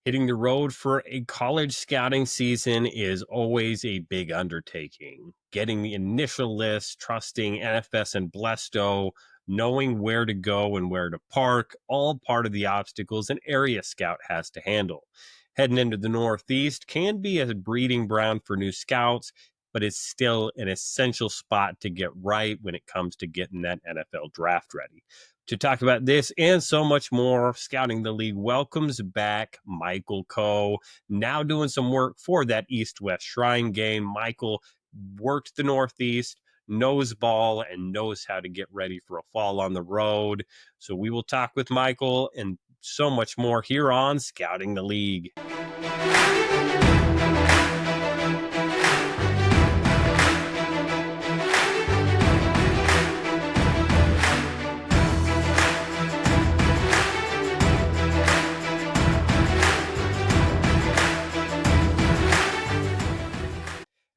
Hitting the road for a college scouting season is always a big undertaking. Getting the initial list, trusting NFS and Blesto, knowing where to go and where to park, all part of the obstacles an area scout has to handle. Heading into the Northeast can be a breeding ground for new scouts, but it's still an essential spot to get right when it comes to getting that NFL draft ready. To talk about this and so much more, Scouting the League welcomes back Michael Coe, now doing some work for that East-West Shrine game. Michael worked the Northeast, knows ball, and knows how to get ready for a fall on the road. So we will talk with Michael and so much more here on Scouting the League.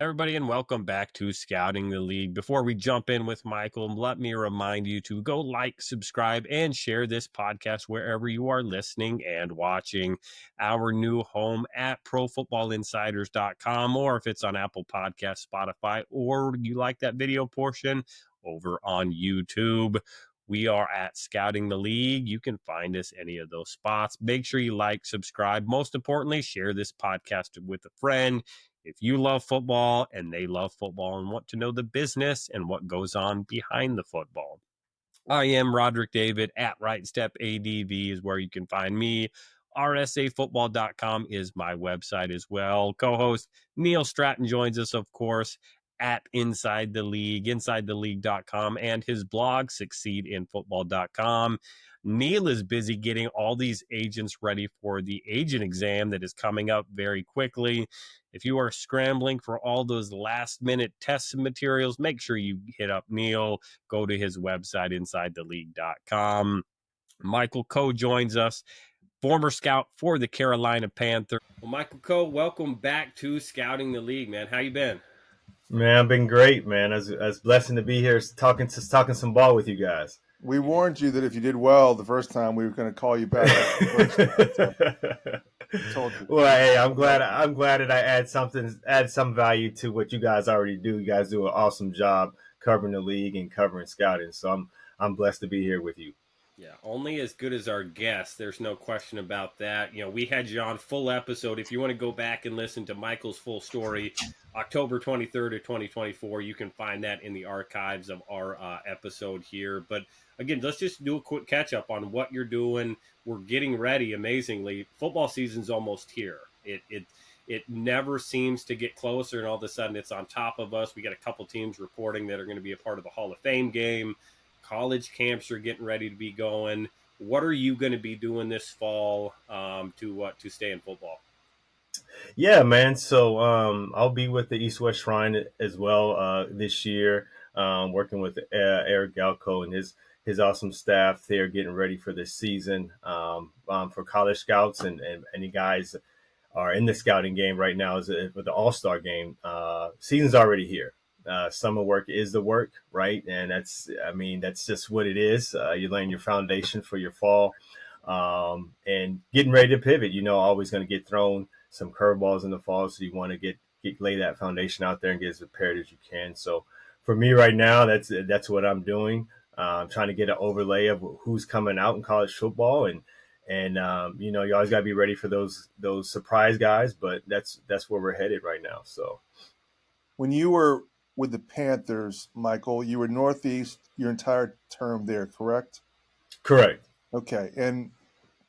Everybody, and welcome back to Scouting the League. Before we jump in with Michael, let me remind you to go like, subscribe, and share this podcast wherever you are listening and watching. Our new home at ProFootballInsiders.com, or if it's on Apple Podcasts, Spotify, or you like that video portion, over on YouTube. We are at Scouting the League. You can find us any of those spots. Make sure you like, subscribe. Most importantly, share this podcast with a friend. If you love football and they love football and want to know the business and what goes on behind the football. I am Rodrik David at RightStepADV is where you can find me. RSAFootball.com is my website as well. Co-host Neil Stratton joins us, of course, at Inside the League, InsideTheLeague.com, and his blog, SucceedInFootball.com. Neil is busy getting all these agents ready for the agent exam that is coming up very quickly. If you are scrambling for all those last-minute test materials, make sure you hit up Neil. Go to his website, InsideTheLeague.com. Michael Coe joins us, former scout for the Carolina Panthers. Well, Michael Coe, welcome back to Scouting the League, man. How you been? Man, I've been great, man. It's blessing to be here talking some ball with you guys. We warned you that if you did well the first time, we were going to call you back. Told you. Well, hey, I'm glad that I add some value to what you guys already do. You guys do an awesome job covering the league and covering scouting. So I'm blessed to be here with you. Yeah, only as good as our guests. There's no question about that. You know, we had you on full episode. If you want to go back and listen to Michael's full story, October 23rd of 2024, you can find that in the archives of our episode here. But again, let's just do a quick catch up on what you're doing. We're getting ready, amazingly. Football season's almost here. It never seems to get closer, and all of a sudden it's on top of us. We got a couple teams reporting that are going to be a part of the Hall of Fame game. College camps are getting ready to be going. What are you going to be doing this fall to stay in football? Yeah, man. So I'll be with the East-West Shrine as well this year, working with Eric Galco and his awesome staff there, getting ready for this season for college scouts and any guys are in the scouting game right now is with the All-Star game. Season's already here. Summer work is the work, right? And that's just what it is. You're laying your foundation for your fall and getting ready to pivot. Always going to get thrown some curveballs in the fall. So you want to lay that foundation out there and get as prepared as you can. So for me right now, that's what I'm doing. I'm trying to get an overlay of who's coming out in college football and you always got to be ready for those surprise guys, but that's where we're headed right now. So when you were with the Panthers, Michael, you were Northeast your entire term there, correct? Correct. Okay. And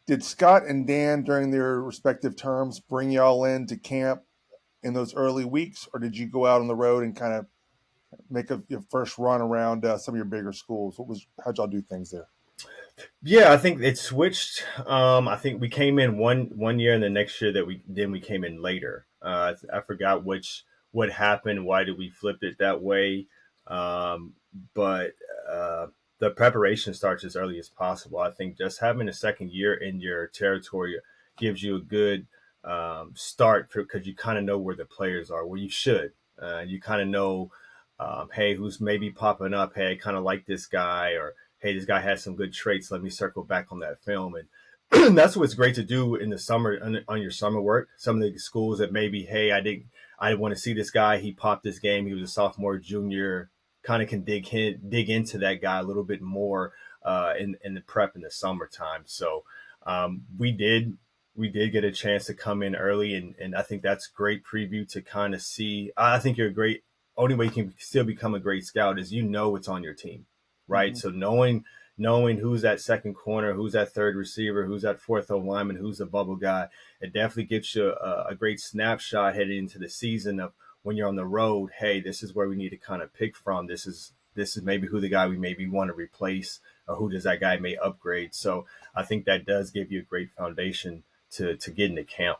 did Scott and Dan during their respective terms bring y'all into camp in those early weeks, or did you go out on the road and kind of make your first run around some of your bigger schools? How'd y'all do things there? Yeah, I think it switched. I think we came in one year, and the next year we came in later. I forgot what happened. Why did we flip it that way? But the preparation starts as early as possible. I think just having a second year in your territory gives you a good start because you kind of know where the players are, where you should. You kind of know, hey, who's maybe popping up. Hey, I kind of like this guy, or hey, this guy has some good traits. Let me circle back on that film. And that's what's great to do in the summer on your summer work. Some of the schools that maybe, hey, I want to see this guy. He popped this game. He was a sophomore, junior. Kind of can dig into that guy a little bit more in the prep in the summertime. So we did get a chance to come in early, and I think that's great preview to kind of see. I think you're a great. Only way you can still become a great scout is it's on your team, right? Mm-hmm. So knowing who's that second corner, who's that third receiver, who's that fourth O lineman, who's the bubble guy, it definitely gives you a great snapshot heading into the season of when you're on the road. Hey, this is where we need to kind of pick from. This is maybe who the guy we maybe want to replace, or who does that guy may upgrade. So I think that does give you a great foundation to get into camp.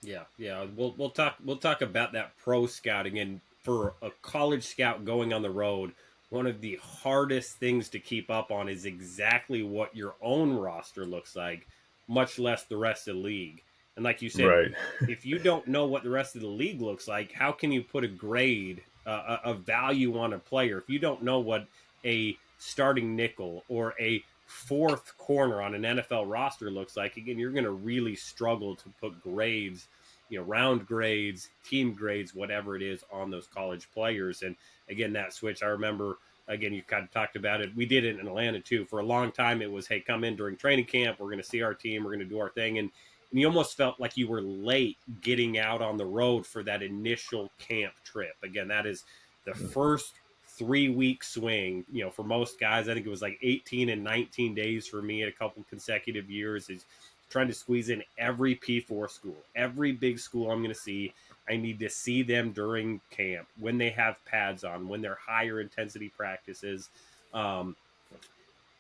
Yeah. We'll talk about that pro scouting, and for a college scout going on the road, one of the hardest things to keep up on is exactly what your own roster looks like, much less the rest of the league. And like you said, Right. if you don't know what the rest of the league looks like, how can you put a grade, a value on a player if you don't know what a starting nickel or a fourth corner on an NFL roster looks like? Again, you're going to really struggle to put grades, round grades, team grades, whatever it is, on those college players. And again, that switch, I remember, again, you kind of talked about it. We did it in Atlanta too. For a long time, it was, hey, come in during training camp. We're going to see our team. We're going to do our thing. And you almost felt like you were late getting out on the road for that initial camp trip. Again, that is the first 3-week swing. For most guys, I think it was like 18 and 19 days for me at a couple consecutive years, is trying to squeeze in every P4 school, every big school I'm going to see. I need to see them during camp, when they have pads on, when they're higher intensity practices.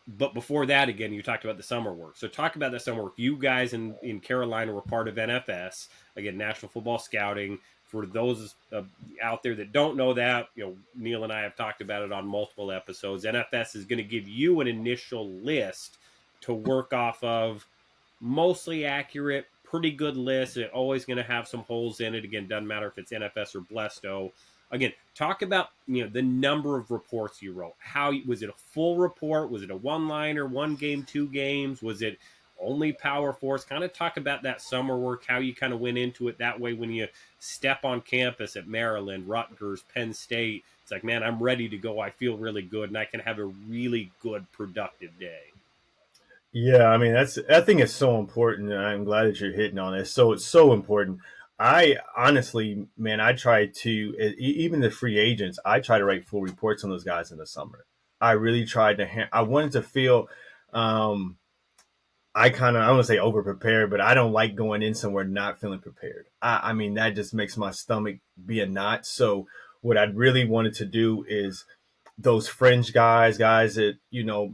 But before that, again, you talked about the summer work. So talk about the summer work. You guys in Carolina were part of NFS, again, National Football Scouting. For those out there that don't know that, Neil and I have talked about it on multiple episodes. NFS is going to give you an initial list to work off of, mostly accurate, pretty good list. It's always going to have some holes in it. Again, doesn't matter if it's NFS or Blesto. Again, talk about the number of reports you wrote. How was it a full report? Was it a one-liner, 1 game, 2 games? Was it only Power Force? Kind of talk about that summer work, how you kind of went into it. That way, when you step on campus at Maryland, Rutgers, Penn State, it's like, man, I'm ready to go. I feel really good, and I can have a really good, productive day. Yeah, I mean I think it's so important, and I'm glad that you're hitting on it. So it's so important. I honestly, man, I try to even the free agents. I try to write full reports on those guys in the summer. I really tried to. I wanted to feel. I don't want to say over prepared, but I don't like going in somewhere not feeling prepared. I mean, that just makes my stomach be a knot. So what I really wanted to do is those fringe guys that,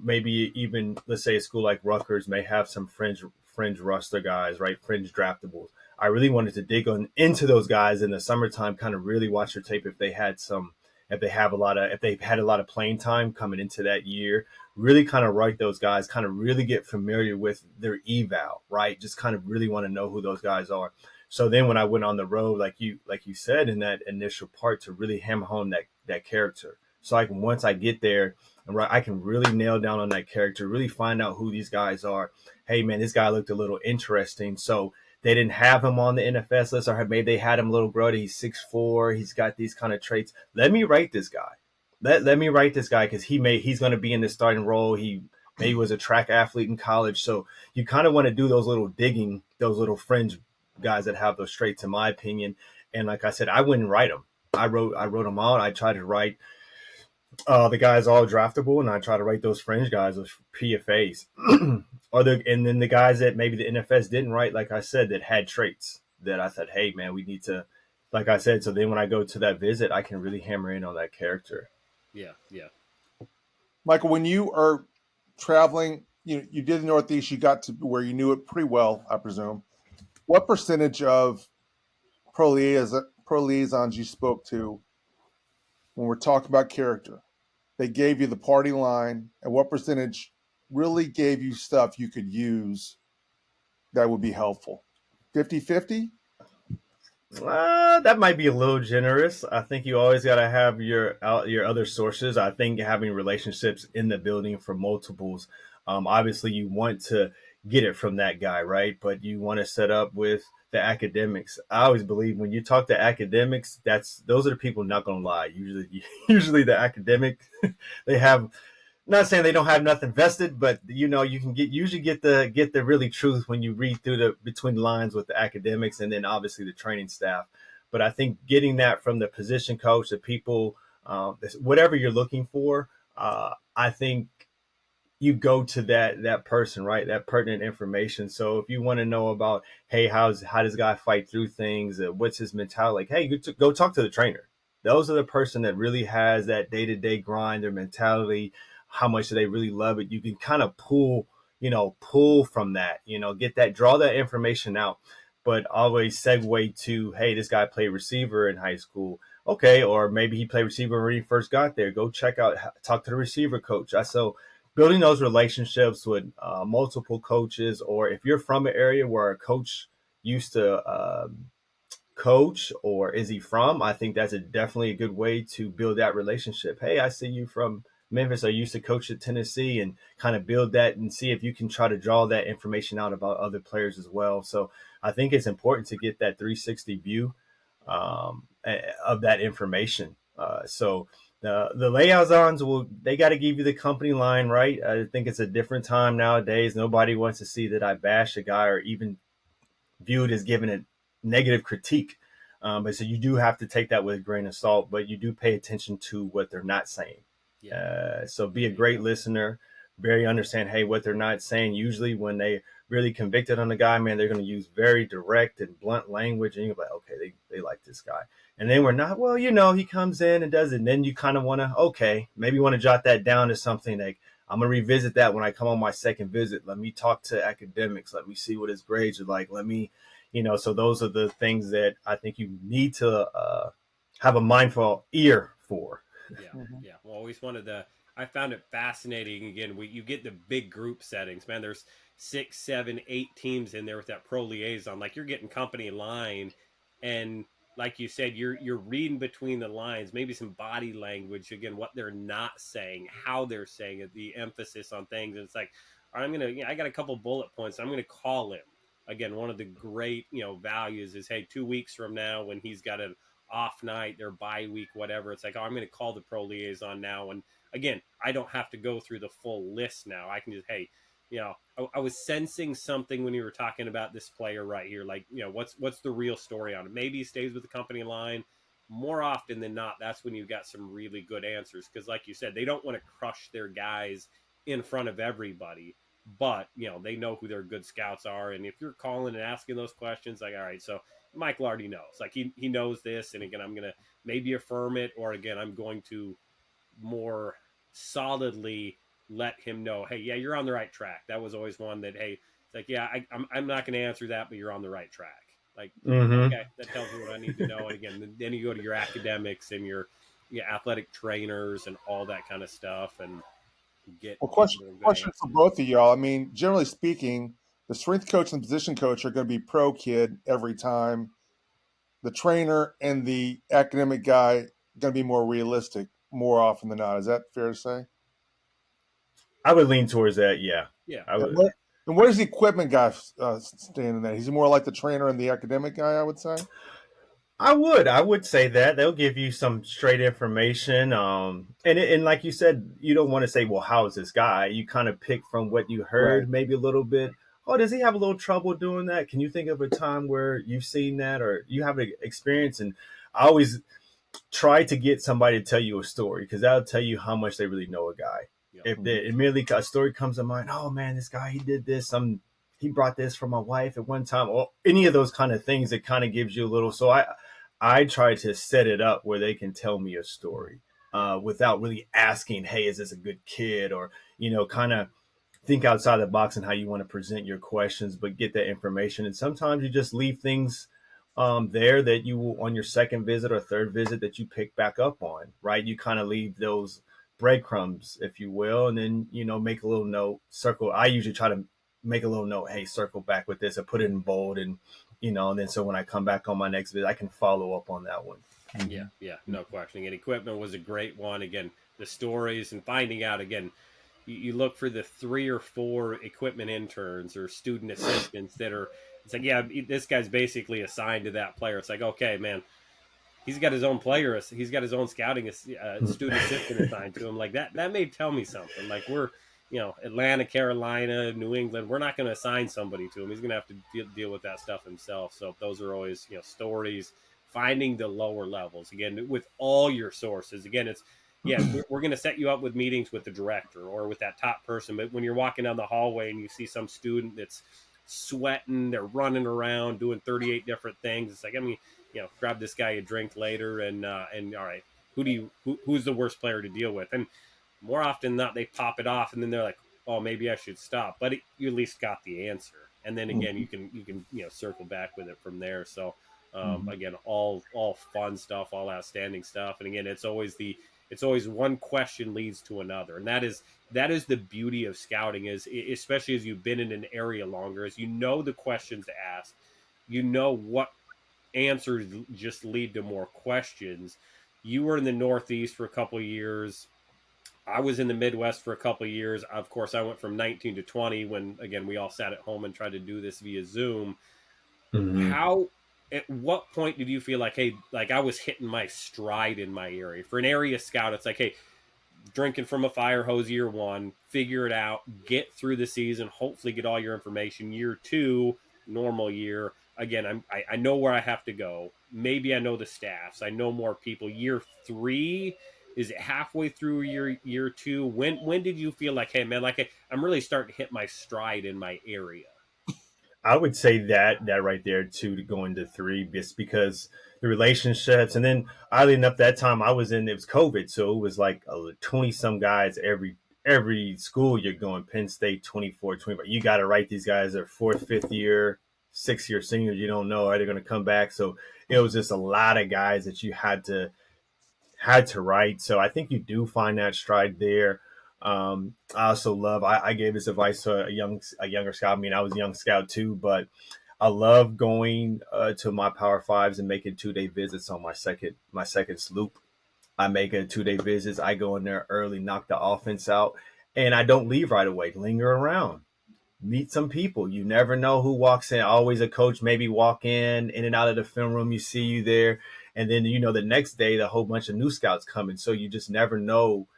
maybe even, let's say a school like Rutgers may have some fringe roster guys, right? Fringe draftables. I really wanted to dig into those guys in the summertime, kind of really watch their tape if they had if they've had a lot of playing time coming into that year, really kind of write those guys, kind of really get familiar with their eval, right? Just kind of really want to know who those guys are. So then when I went on the road, like you said in that initial part, to really hammer home that character. So once I get there, I can really nail down on that character, really find out who these guys are. Hey, man, this guy looked a little interesting. So they didn't have him on the NFS list, or maybe they had him a little grody. He's 6'4". He's got these kind of traits. Let me write this guy. Let me write this guy, because he's going to be in the starting role. He maybe was a track athlete in college. So you kind of want to do those little digging, those little fringe guys that have those traits, in my opinion. And like I said, I wouldn't write them. I wrote them out. I tried to write the guys all draftable, and I try to write those fringe guys with PFAs. And then the guys that maybe the NFS didn't write, like I said, that had traits that I thought, hey, man, we need to, like I said, so then when I go to that visit, I can really hammer in on that character. Yeah. Michael, when you are traveling, you did the Northeast, you got to where you knew it pretty well, I presume. What percentage of pro liaisons you spoke to, when we're talking about character, they gave you the party line, and what percentage really gave you stuff you could use that would be helpful? 50-50? That might be a little generous. I think you always got to have your other sources. I think having relationships in the building for multiples. Obviously, you want to get it from that guy, right? But you want to set up with the academics. I always believe when you talk to academics, those are the people not going to lie. Usually the academic, they have, not saying they don't have nothing vested, but you know, you can usually get the really truth when you read through the between the lines with the academics and then obviously the training staff. But I think getting that from the position coach, the people, whatever you're looking for, I think you go to that person, right? That pertinent information. So if you want to know about, hey, how does guy fight through things? What's his mentality? Like, hey, go talk to the trainer. Those are the person that really has that day to day grind, their mentality. How much do they really love it? You can kind of pull from that. Draw that information out, but always segue to, hey, this guy played receiver in high school. Okay, or maybe he played receiver when he first got there. Go talk to the receiver coach. So building those relationships with multiple coaches, or if you're from an area where a coach used to coach, or is he from, I think that's definitely a good way to build that relationship. Hey, I see you from Memphis. I used to coach at Tennessee, and kind of build that and see if you can try to draw that information out about other players as well. So I think it's important to get that 360 view of that information. So the liaisons they got to give you the company line, right? I think it's a different time nowadays. Nobody wants to see that I bash a guy or even viewed as giving a negative critique. But so you do have to take that with a grain of salt, but you do pay attention to what they're not saying. So be a great listener, very understand, hey, what they're not saying. Usually when they really convicted on the guy, man, they're going to use very direct and blunt language, and you're like, okay, they like this guy. And then we're not, well, he comes in and does it. And then you kind of want to, okay, maybe you want to jot that down to something like, I'm going to revisit that when I come on my second visit. Let me talk to academics. Let me see what his grades are like. Let me, so those are the things that I think you need to have a mindful ear for. Yeah. Well, always wanted to. I found it fascinating. Again, you get the big group settings, man. There's 6, 7, 8 teams in there with that pro liaison. Like, you're getting company line, and like you said, you're reading between the lines, maybe some body language. Again, what they're not saying, how they're saying it, the emphasis on things. And it's like, all right, I got a couple bullet points. I'm gonna call him. Again, one of the great values is, hey, 2 weeks from now when he's got an off night, their bye week, whatever, it's like, oh, I'm going to call the pro liaison now. And again, I don't have to go through the full list now. I can just, hey, I was sensing something when you were talking about this player right here. Like, what's the real story on it? Maybe he stays with the company line. More often than not, that's when you've got some really good answers. Because like you said, they don't want to crush their guys in front of everybody. But, they know who their good scouts are. And if you're calling and asking those questions, like, all right, so Michael already knows. Like, he knows this. And again, I'm going to maybe affirm it. Or again, I'm going to more solidly let him know, hey, yeah, you're on the right track. That was always one that, hey, it's like, yeah, I'm not going to answer that, but you're on the right track. Like, okay, that tells me what I need to know. And again, then you go to your academics and your athletic trainers and all that kind of stuff, and question for both of y'all. I mean, generally speaking, the strength coach and the position coach are going to be pro kid every time. The trainer and the academic guy going to be more realistic more often than not. Is that fair to say? I would lean towards that. Yeah. I would. And where does the equipment guy stand in that? He's more like the trainer and the academic guy, I would say. I would say that they'll give you some straight information. And like you said, you don't want to say, well, how is this guy? You kind of pick from what you heard, maybe a little bit. Oh, does he have a little trouble doing that? Can you think of a time where you've seen that or you have an experience? And I always try to get somebody to tell you a story because that'll tell you how much they really know a guy. Yeah. If immediately a story comes to mind, oh man, this guy, he did this. He brought this for my wife at one time, or any of those kind of things that kind of gives you a little. So I try to set it up where they can tell me a story without really asking, hey, is this a good kid? Or, kind of think outside the box and how you want to present your questions, but get that information. And sometimes you just leave things there that you will, on your second visit or third visit, that you pick back up on, right? You kind of leave those breadcrumbs, if you will, and then, make a little note, circle. I usually try to make a little note, hey, circle back with this, or put it in bold, and and then so when I come back on my next visit, I can follow up on that one. Yeah, no question. And equipment was a great one. Again, the stories and finding out, again, you look for the 3 or 4 equipment interns or student assistants that are. It's like, yeah, this guy's basically assigned to that player. It's like, okay, man, he's got his own player. He's got his own scouting student assistant assigned to him. Like that may tell me something. Like we're, Atlanta, Carolina, New England. We're not going to assign somebody to him. He's going to have to deal with that stuff himself. So those are always, stories. Finding the lower levels again with all your sources. Again, it's we're going to set you up with meetings with the director or with that top person. But when you're walking down the hallway and you see some student that's sweating, they're running around doing 38 different things. It's like, I mean, grab this guy a drink later, and all right, who's the worst player to deal with? And more often than not, they pop it off, and then they're like, oh, maybe I should stop. But you at least got the answer, and then again, you can circle back with it from there. So again, all fun stuff, all outstanding stuff, and again, it's always one question leads to another, and that is the beauty of scouting, is especially as you've been in an area longer, as the questions to ask, what answers just lead to more questions. You were in the Northeast for a couple of years. I was in the Midwest for a couple of years. Of course, I went from 19 to 20 when, again, we all sat at home and tried to do this via Zoom. At what point did you feel like, hey, like I was hitting my stride in my area? For an area scout, it's like, hey, drinking from a fire hose year 1, figure it out, get through the season, hopefully get all your information. Year 2, normal year. Again, I know where I have to go. Maybe I know the staffs. I know more people. Year 3, is it halfway through year 2? When did you feel like, hey man, like I'm really starting to hit my stride in my area? I would say that right there too, to go into 3, just because the relationships, and then oddly enough, that time it was COVID, so it was like 20 some guys every school you're going. Penn State 24, 25. You got to write these guys are 4th, 5th year, 6th year seniors. You don't know, are they going to come back? So it was just a lot of guys that you had to write. So I think you do find that stride there. I also love. I gave this advice to a younger scout. I mean, I was a young scout too, but I love going to my Power Fives and making 2-day visits on my second sloop. I make a 2-day visits. I go in there early, knock the offense out, and I don't leave right away. Linger around, meet some people. You never know who walks in. Always a coach maybe walk in and out of the film room. You see you there, and then the next day, the whole bunch of new scouts coming. So you just never know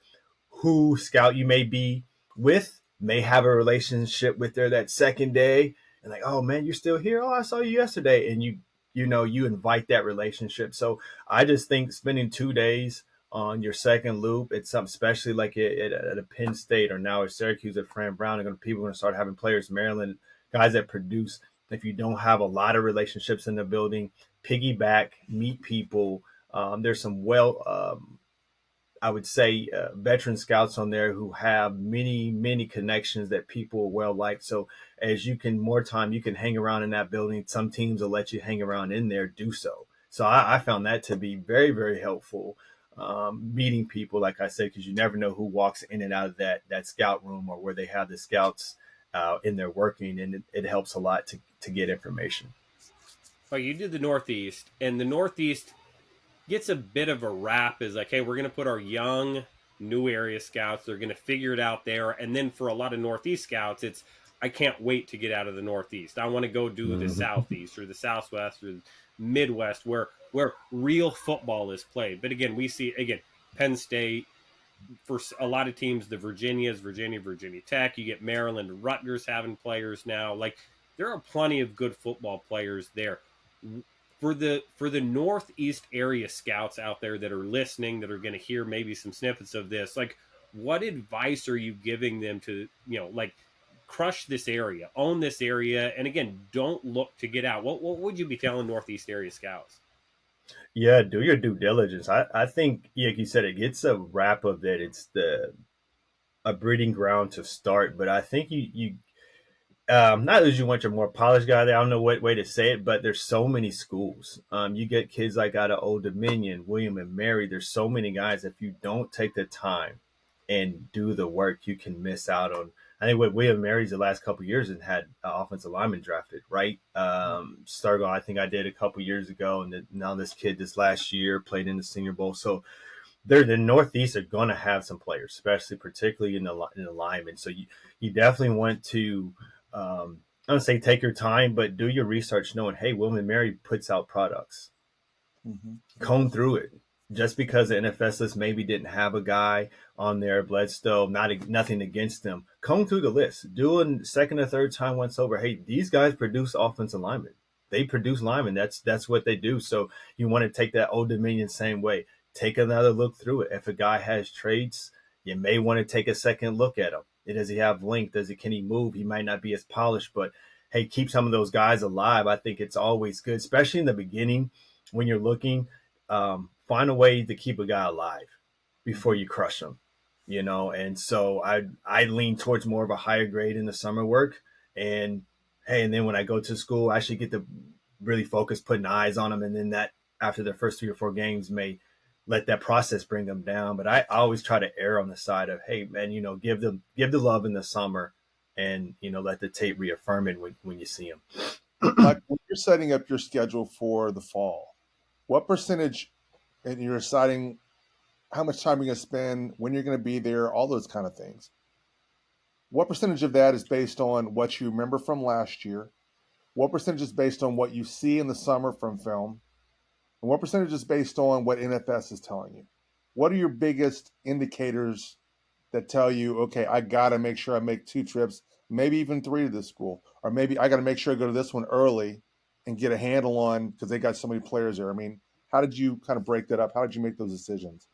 who scout you may be with, may have a relationship with there that second day, and like, oh man, you're still here. Oh, I saw you yesterday, and you invite that relationship. So I just think spending 2 days on your second loop, it's something, especially like at a Penn State or now at Syracuse at Fran Brown, people are going to start having players, Maryland, guys that produce. If you don't have a lot of relationships in the building, piggyback, meet people. There's some I would say veteran scouts on there who have many connections that people well like. So as you can hang around in that building. Some teams will let you hang around in there, do so. So I found that to be very, very helpful. Meeting people, like I said, because you never know who walks in and out of that scout room or where they have the scouts in there working, and it helps a lot to get information. Well, you did the Northeast, and the Northeast gets a bit of a rap as like, hey, we're going to put our young new area scouts, they're going to figure it out there. And then for a lot of Northeast scouts, it's, I can't wait to get out of the Northeast. I want to go do the Southeast or the Southwest or the Midwest where real football is played. But again, we see, Penn State, for a lot of teams, the Virginia, Virginia Tech, you get Maryland, Rutgers having players now. Like, there are plenty of good football players there. For the Northeast area scouts out there that are listening, that are going to hear maybe some snippets of this, like, what advice are you giving them to, like, crush this area, own this area, and again, don't look to get out? What would you be telling Northeast area scouts? Yeah, do your due diligence. I think, like you said, it gets a wrap of that. It's a breeding ground to start, but I think you not that you want your more polished guy there. I don't know what way to say it, but there's so many schools. You get kids like out of Old Dominion, William and Mary. There's so many guys. If you don't take the time and do the work, you can miss out on. I think with William Mary's the last couple of years and had offensive lineman drafted, right? Stargo, I think I did a couple years ago, and now this kid this last year played in the Senior Bowl. So they're the Northeast are going to have some players, especially particularly in the linemen. So you definitely want to, I don't say take your time, but do your research, knowing, hey, William Mary puts out products. Mm-hmm. Comb through it. Just because the NFS list maybe didn't have a guy on there, Bledsoe, nothing against them. Comb through the list. Do a second or third time once over. Hey, these guys produce offensive linemen. They produce linemen. That's what they do. So you want to take that Old Dominion same way. Take another look through it. If a guy has traits, you may want to take a second look at him. Does he have length? Can he move? He might not be as polished, but hey, keep some of those guys alive. I think it's always good, especially in the beginning when you're looking. Find a way to keep a guy alive before you crush him, And so I lean towards more of a higher grade in the summer work, and hey, and then when I go to school, I should get to really focus, putting eyes on them, and then that after their first 3 or 4 games may let that process bring them down. But I always try to err on the side of, hey man, give the love in the summer, and let the tape reaffirm it when you see them. Mike, when you're setting up your schedule for the fall, what percentage, and you're deciding how much time you're going to spend, when you're going to be there, all those kind of things. What percentage of that is based on what you remember from last year? What percentage is based on what you see in the summer from film? And what percentage is based on what NFS is telling you? What are your biggest indicators that tell you, okay, I got to make sure I make 2 trips, maybe even 3 to this school, or maybe I got to make sure I go to this one early and get a handle on, because they got so many players there. I mean, how did you kind of break that up? How did you make those decisions?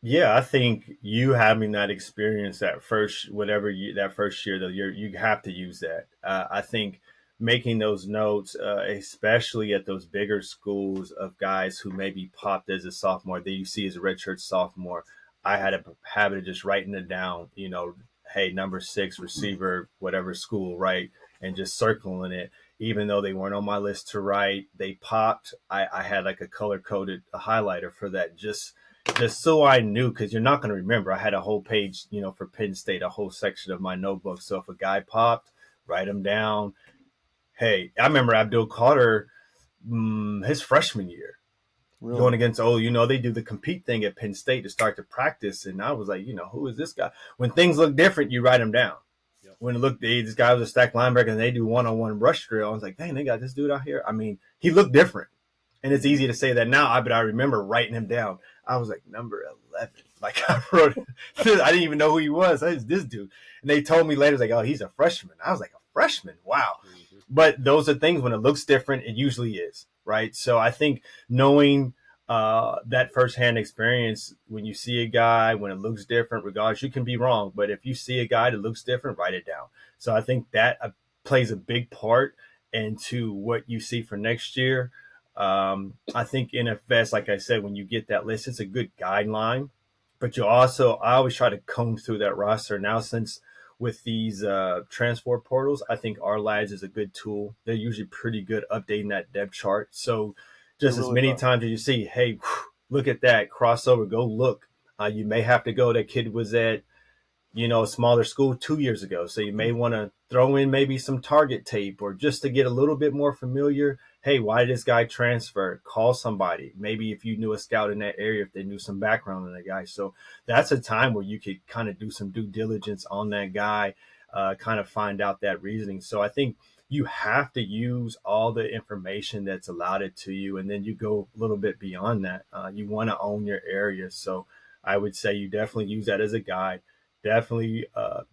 Yeah, I think you having that experience that first that first year, though, you have to use that. I think making those notes, especially at those bigger schools of guys who maybe popped as a sophomore, that you see as a redshirt sophomore. I had a habit of just writing it down. Hey, number 6 receiver, whatever school, right, and just circling it. Even though they weren't on my list to write, they popped. I had like a color coded highlighter for that, just so I knew, because you're not going to remember. I had a whole page, for Penn State, a whole section of my notebook. So if a guy popped, write him down. Hey, I remember Abdul Carter, his freshman year, Really? going against, they do the compete thing at Penn State to start to practice. And I was like, who is this guy? When things look different, you write him down. Yep. When it looked, this guy was a stacked linebacker and they do one-on-one rush drill. I was like, dang, they got this dude out here. I mean, he looked different. And it's easy to say that now, but I remember writing him down. I was like, number 11. Like, I wrote, I didn't even know who he was. I was this dude. And they told me later, like, oh, he's a freshman. I was like, a freshman? Wow. Mm-hmm. But those are things, when it looks different, it usually is, right? So I think knowing that firsthand experience, when you see a guy, when it looks different, regardless, you can be wrong. But if you see a guy that looks different, write it down. So I think that plays a big part into what you see for next year. I think NFS, like I said, when you get that list, it's a good guideline, but I always try to comb through that roster. Now, since with these transfer portals, I think our lads is a good tool. They're usually pretty good updating that depth chart. So just as many times as you see, hey, look at that crossover, go look. You may have to go. That kid was at, a smaller school 2 years ago. So you may want to throw in maybe some target tape, or just to get a little bit more familiar. Hey, why did this guy transfer? Call somebody. Maybe if you knew a scout in that area, if they knew some background on the guy. So that's a time where you could kind of do some due diligence on that guy, kind of find out that reasoning. So I think you have to use all the information that's allotted to you, and then you go a little bit beyond that. You want to own your area. So I would say you definitely use that as a guide. Definitely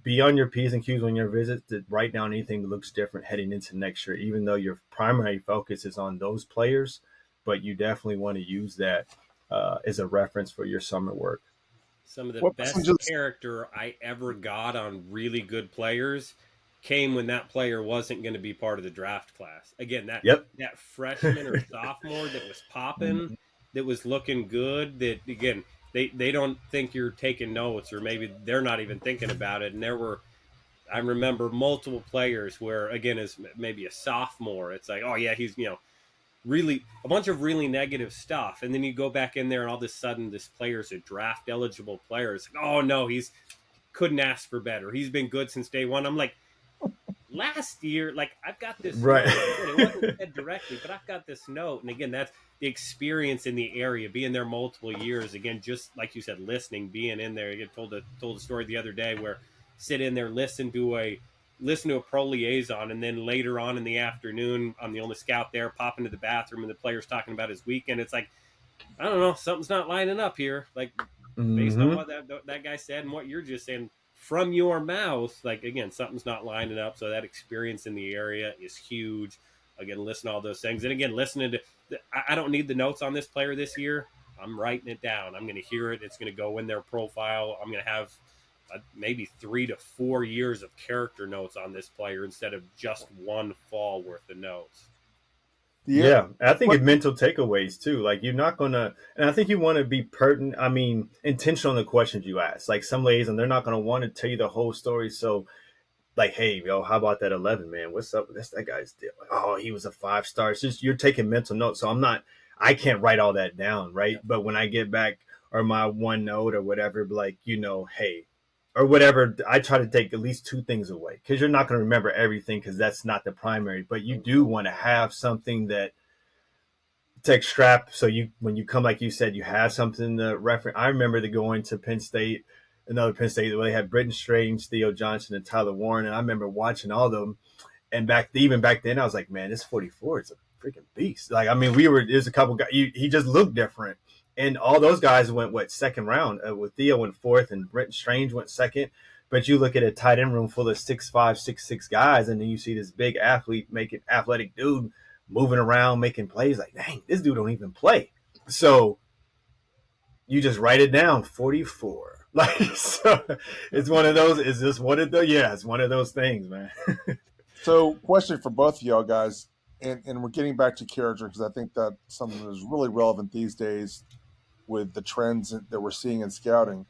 be on your P's and Q's on your visits to write down anything that looks different heading into next year, even though your primary focus is on those players. But you definitely want to use that as a reference for your summer work. Some of the best character I ever got on really good players came when that player wasn't going to be part of the draft class. Again, that freshman or sophomore that was popping, that was looking good, that, again, they don't think you're taking notes, or maybe they're not even thinking about it. And I remember multiple players where, again, as maybe a sophomore, it's like, oh yeah, he's, really a bunch of really negative stuff. And then you go back in there and all of a sudden this player's a draft eligible player. It's like, oh no, couldn't ask for better. He's been good since day one. I'm like, last year, like I've got this Right. note. Again, it wasn't said directly, but I've got this note. And again, that's the experience in the area, being there multiple years. Again, just like you said, listening, being in there. You told a story the other day where sit in there, listen to a pro liaison, and then later on in the afternoon, I'm the only scout there, pop into the bathroom, and the player's talking about his weekend. It's like, I don't know, something's not lining up here. Like based on Mm-hmm. what that guy said and what you're just saying from your mouth, like again, something's not lining up. So that experience in the area is huge. Again, listen to all those things, and again, listening to. I don't need the notes on this player this year. I'm writing it down. I'm going to hear it. It's going to go in their profile. I'm going to have maybe 3 to 4 years of character notes on this player instead of just one fall worth of notes. Yeah, I think it's mental takeaways too. Like you're not gonna, and I think you want to be pertinent. I mean, intentional in the questions you ask. Like some ladies, and they're not gonna want to tell you the whole story. So, like, hey, yo, how about that 11 man? What's up? That's that guy's deal. Like, oh, he was a 5-star. It's just you're taking mental notes. So I can't write all that down, right? Yeah. But when I get back or my one note or whatever, like hey, or whatever, I try to take at least 2 things away because you're not going to remember everything because that's not the primary. But you do want to have something that to extract. So you, when you come, like you said, you have something to reference. I remember the going to Penn State, another Penn State where they had Britton Strange, Theo Johnson, and Tyler Warren, and I remember watching all of them. And even back then, I was like, man, this 44 is a freaking beast. Like, I mean, there's a couple guys. He just looked different. And all those guys went second round. With Theo went fourth, and Britton Strange went second. But you look at a tight end room full of 6'5", 6'6" guys, and then you see this big athletic dude moving around, making plays. Like, dang, this dude don't even play. So you just write it down, 44. Like, so it's one of those. Is this one of the? Yeah, it's one of those things, man. So, question for both of y'all guys, and we're getting back to character because I think that's something that is really relevant these days with the trends that we're seeing in scouting.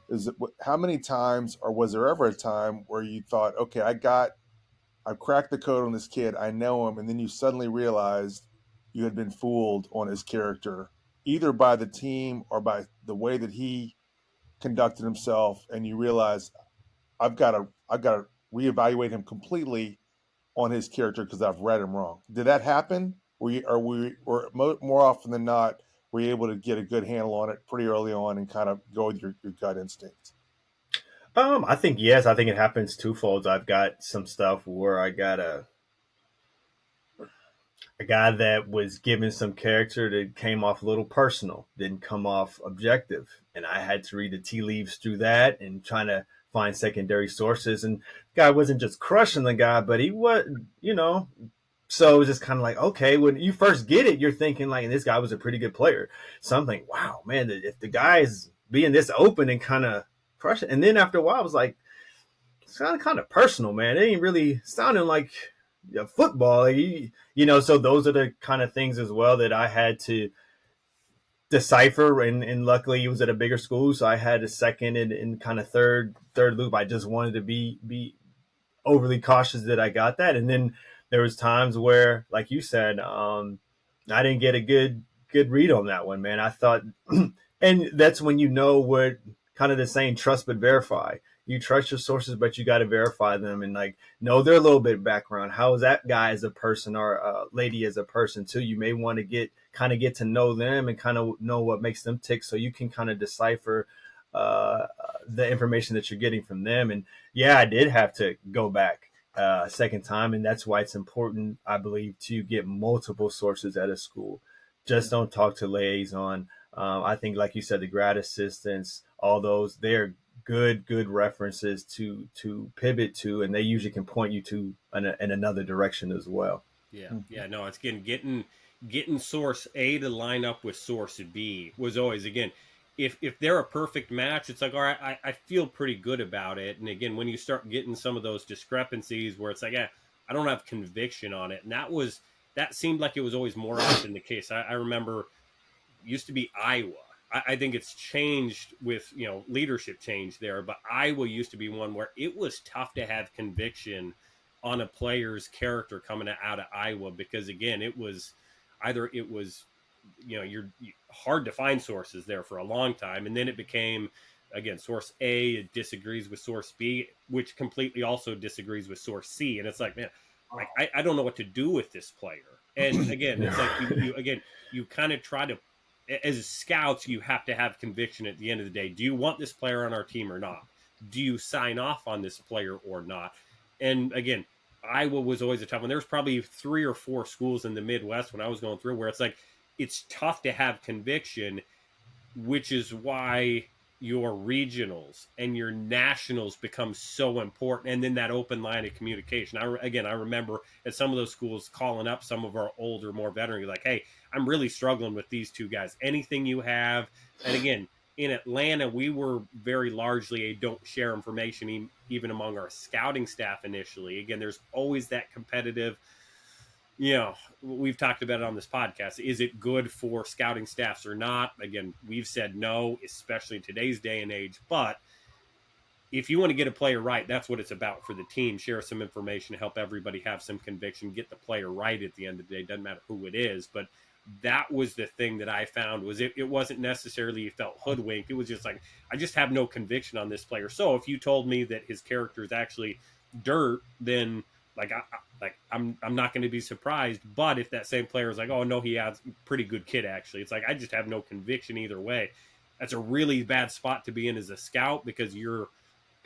Is it how many times, or was there ever a time where you thought, okay, I've cracked the code on this kid, I know him, and then you suddenly realized you had been fooled on his character, either by the team or by the way that he conducted himself, and you realize I've got to reevaluate him completely on his character because I've read him wrong. Did that happen? Or more often than not, were you able to get a good handle on it pretty early on and kind of go with your gut instincts? I think yes. I think it happens twofold. I've got some stuff where I got a guy that was given some character that came off a little personal, didn't come off objective, and I had to read the tea leaves through that and trying to find secondary sources. And the guy wasn't just crushing the guy, but he was, So it was just kind of like, okay, when you first get it, you're thinking like, this guy was a pretty good player. So I'm thinking, wow, man, if the guy is being this open and kind of crushing, and then after a while, I was like, it sounded kind of personal, man. It ain't really sounding like football, so those are the kind of things as well that I had to decipher, and luckily he was at a bigger school, so I had a second and kind of third loop. I just wanted to be overly cautious that I got that. And then there was times where, like you said, I didn't get a good read on that one, man. I thought and that's when what kind of the saying, trust but verify. You trust your sources, but you got to verify them and like know their little bit of background. How is that guy as a person or lady as a person too? You may want to get to know them and kind of know what makes them tick, so you can kind of decipher the information that you're getting from them. And yeah, I did have to go back a second time, and that's why it's important, I believe, to get multiple sources at a school. Just don't talk to liaison. I think, like you said, the grad assistants, all those, they're good references to pivot to, and they usually can point you to in another direction as well. Yeah, no, it's getting source A to line up with source B was always, again, if they're a perfect match, it's like, all right, I feel pretty good about it. And again, when you start getting some of those discrepancies where it's like, I don't have conviction on it, and that seemed like it was always more often the case. I remember used to be Iowa. I think it's changed with leadership change there, but Iowa used to be one where it was tough to have conviction on a player's character coming out of Iowa, because again, it was you're hard to find sources there for a long time, and then it became again, source A disagrees with source B, which completely also disagrees with source C. And it's like, man, like I don't know what to do with this player. And again, it's like you kind of try to, as scouts, you have to have conviction at the end of the day. Do you want this player on our team or not? Do you sign off on this player or not? And again, Iowa was always a tough one. There's probably 3 or 4 schools in the Midwest when I was going through where it's like, it's tough to have conviction, which is why your regionals and your nationals become so important. And then that open line of communication. I remember at some of those schools calling up some of our older, more veteran, like, hey, I'm really struggling with these 2 guys. Anything you have. And again, in Atlanta, we were very largely a don't share information, even among our scouting staff initially. Again, there's always that competitive, we've talked about it on this podcast. Is it good for scouting staffs or not? Again, we've said no, especially in today's day and age. But if you want to get a player right, that's what it's about for the team. Share some information, help everybody have some conviction, get the player right at the end of the day. Doesn't matter who it is. But that was the thing that I found was it wasn't necessarily you felt hoodwinked. It was just like, I just have no conviction on this player. So if you told me that his character is actually dirt, then I'm not going to be surprised. But if that same player is like, oh no, he has a pretty good kid actually, it's like I just have no conviction either way. That's a really bad spot to be in as a scout because you're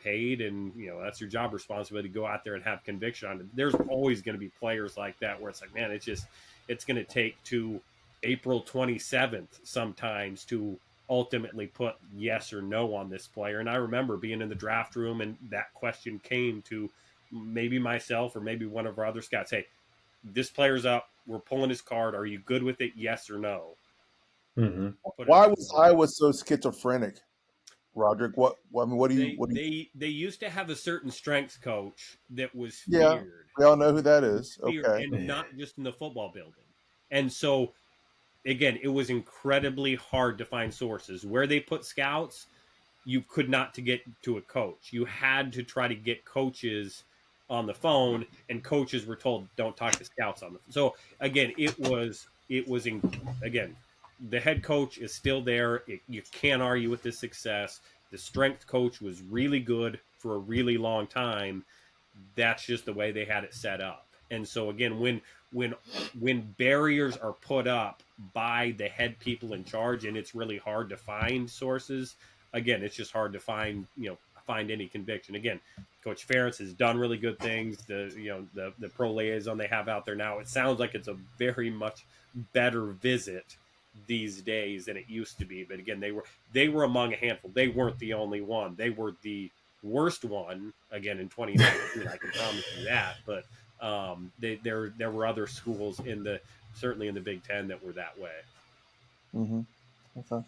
paid and that's your job responsibility to go out there and have conviction on it. There's always going to be players like that where it's like, man, it's going to take to April 27th sometimes to ultimately put yes or no on this player. And I remember being in the draft room and that question came to maybe myself or maybe one of our other scouts. Hey, this player's up. We're pulling his card. Are you good with it? Yes or no? Mm-hmm. Why was Iowa so schizophrenic, Rodrik? They used to have a certain strength coach that was Yeah, feared. we all know who that is. Okay. And not just in the football building. And so, again, it was incredibly hard to find sources. Where they put scouts, you could not to get to a coach. You had to try to get coaches on the phone, and coaches were told don't talk to scouts on the phone. So again, again, the head coach is still there. You can't argue with his success. The strength coach was really good for a really long time. That's just the way they had it set up. And so again, when barriers are put up by the head people in charge, and it's really hard to find sources, again, it's just hard to find any conviction. Again, Coach Ferentz has done really good things. The pro liaison they have out there now, it sounds like it's a very much better visit these days than it used to be. But again, they were among a handful. They weren't the only one. They were the worst one again in 2019. I can promise you that. But there were other schools certainly in the Big Ten that were that way. Mm-hmm. Okay.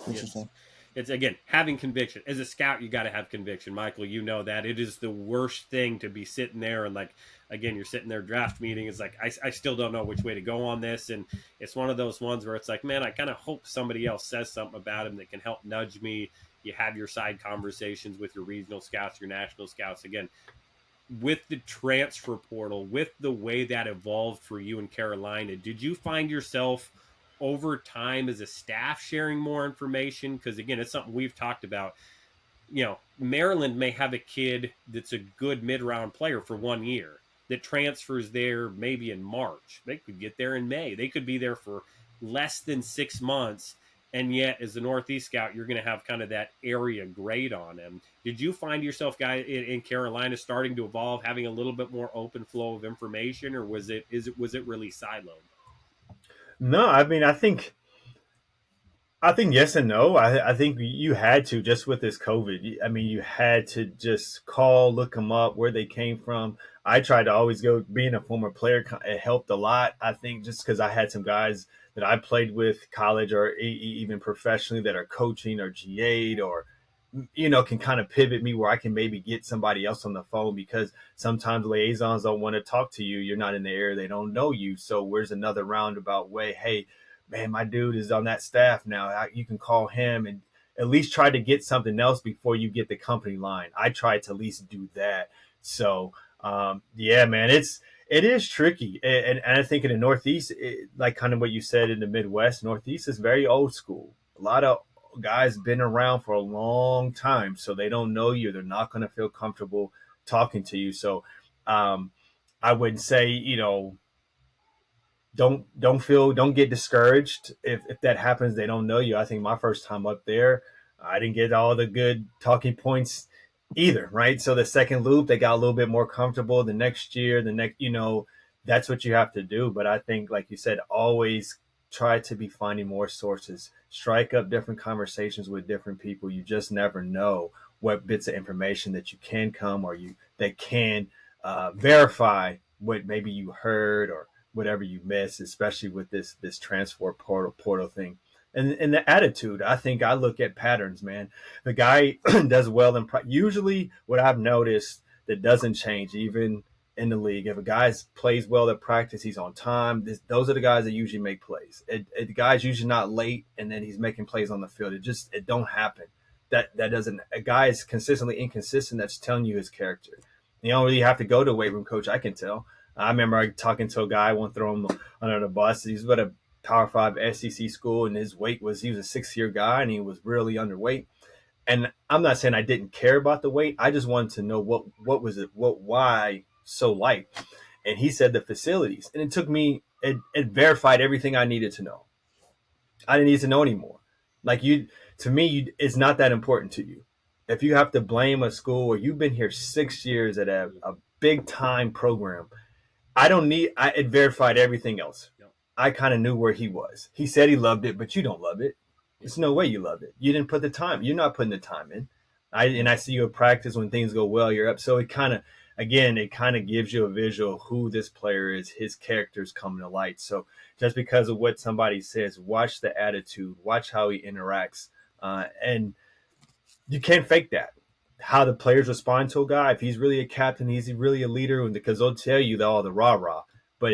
Interesting. It's again having conviction. As a scout, you got to have conviction, Michael. You know that it is the worst thing to be sitting there and like, again, you're sitting there draft meeting. It's like I still don't know which way to go on this, and it's one of those ones where it's like, man, I kind of hope somebody else says something about him that can help nudge me. You have your side conversations with your regional scouts, your national scouts. Again, with the transfer portal, with the way that evolved for you in Carolina, did you find yourself over time as a staff sharing more information? Because again, it's something we've talked about. Maryland may have a kid that's a good mid-round player for 1 year that transfers there maybe in March. They could get there in May. They could be there for less than 6 months. And yet, as a Northeast scout, you're going to have kind of that area grade on him. Did you find yourself, guy in Carolina, starting to evolve, having a little bit more open flow of information, or was it really siloed? No, I mean, I think yes and no. I think you had to, just with this COVID. I mean, you had to just call, look them up, where they came from. I tried to always go. Being a former player, it helped a lot. I think just because I had some guys that I played with college or even professionally that are coaching or GA'd or can kind of pivot me where I can maybe get somebody else on the phone, because sometimes liaisons don't want to talk to you. You're not in the area. They don't know you. So where's another roundabout way? Hey, man, my dude is on that staff now. You can call him and at least try to get something else before you get the company line. I try to at least do that. So, yeah, man, it is tricky. And I think in the Northeast, like kind of what you said in the Midwest, Northeast is very old school. A lot of guys been around for a long time, so they don't know you. They're not going to feel comfortable talking to you. So um, I would say, don't get discouraged if that happens. They don't know you. I think my first time up there, I didn't get all the good talking points either, right? So the second loop, they got a little bit more comfortable. The next year, that's what you have to do. But I think, like you said, always try to be finding more sources, strike up different conversations with different people. You just never know what bits of information that you can come or you that can verify what maybe you heard or whatever you miss, especially with this transfer portal thing. And the attitude, I think I look at patterns, man. The guy does well usually what I've noticed that doesn't change even in the league. If a guy plays well at practice, he's on time. Those are the guys that usually make plays. The guy's usually not late, and then he's making plays on the field. It don't happen. That doesn't. A guy is consistently inconsistent. That's telling you his character. You don't really have to go to a weight room coach. I can tell. I remember talking to a guy, I won't throw him under the bus. He's at a Power 5 SEC school, and he was a 6-year guy, and he was really underweight. And I'm not saying I didn't care about the weight. I just wanted to know what was it, why so light. And he said the facilities, and it verified everything I needed to know. I didn't need to know anymore. To me, it's not that important to you. If you have to blame a school or you've been here 6 years at a big time program, it verified everything else. Yep. I kind of knew where he was. He said he loved it, but you don't love it. There's no way you love it. You didn't put the time. You're not putting the time in. I see you at practice when things go well, you're up. So it kind of gives you a visual of who this player is, his character's coming to light. So just because of what somebody says, watch the attitude, watch how he interacts. And you can't fake that. How the players respond to a guy. If he's really a captain, he's really a leader, because they'll tell you all the rah-rah. But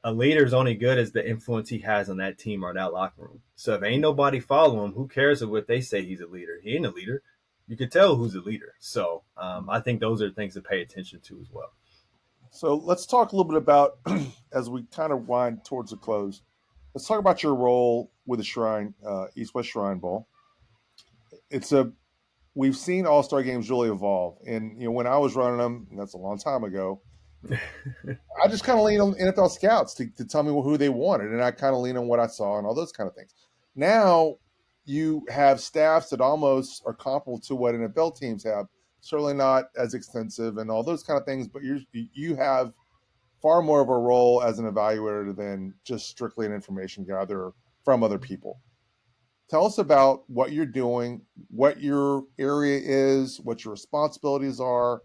a leader is only good as the influence he has on that team or that locker room. So if ain't nobody follow him, who cares what they say he's a leader? He ain't a leader. You can tell who's a leader. So I think those are things to pay attention to as well. So let's talk a little bit about, as we kind of wind towards the close, let's talk about your role with the Shrine, East West Shrine Bowl. We've seen All-Star games really evolve. And, when I was running them, and that's a long time ago, I just kind of leaned on NFL scouts to tell me who they wanted. And I kind of leaned on what I saw and all those kind of things. Now you have staffs that almost are comparable to what NFL teams have. Certainly not as extensive and all those kind of things, but you have far more of a role as an evaluator than just strictly an information gatherer from other people. Tell us about what you're doing, what your area is, what your responsibilities are,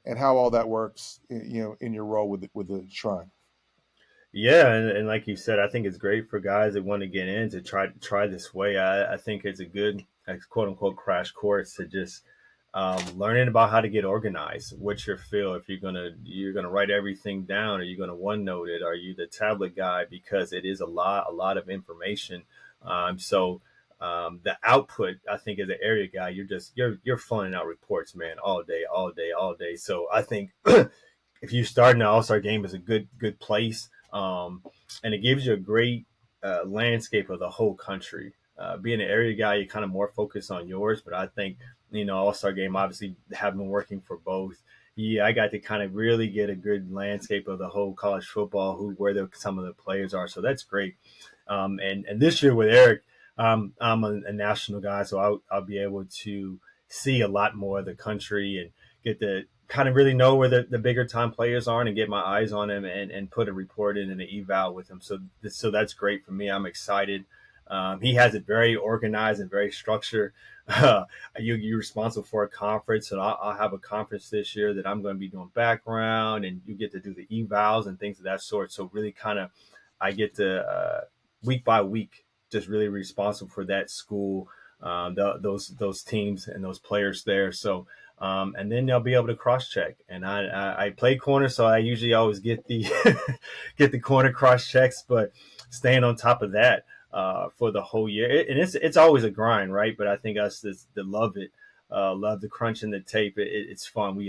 and how all that works, in your role with the Shrine. Yeah, and like you said, I think it's great for guys that want to get in to try this way. I think it's a good quote unquote crash course to just learning about how to get organized. What's your feel? If you're gonna write everything down, are you gonna OneNote it? Are you the tablet guy? Because it is a lot of information. The output, I think, as an area guy, you're filling out reports, man, all day. So I think if you start in an All-Star game is a good place, and it gives you a great landscape of the whole country. Being an area guy, you're kind of more focused on yours, but I think All-Star game obviously have been working for both. Yeah, I got to kind of really get a good landscape of the whole college football, where some of the players are. So that's great. And this year with Eric, I'm a national guy, so I'll be able to see a lot more of the country and get to kind of really know where the bigger time players are and get my eyes on them and put a report in and an eval with them. So that's great for me. I'm excited. He has it very organized and very structured. You're responsible for a conference, and I'll have a conference this year that I'm going to be doing background, and you get to do the evals and things of that sort. So really kind of I get to week by week just really responsible for that school, those teams and those players there. So and then they'll be able to cross check. And I play corner, so I usually always get the get the corner cross checks, but staying on top of that for the whole year. And it's always a grind, right? But I think us that love it, love the crunch and the tape. It's fun. We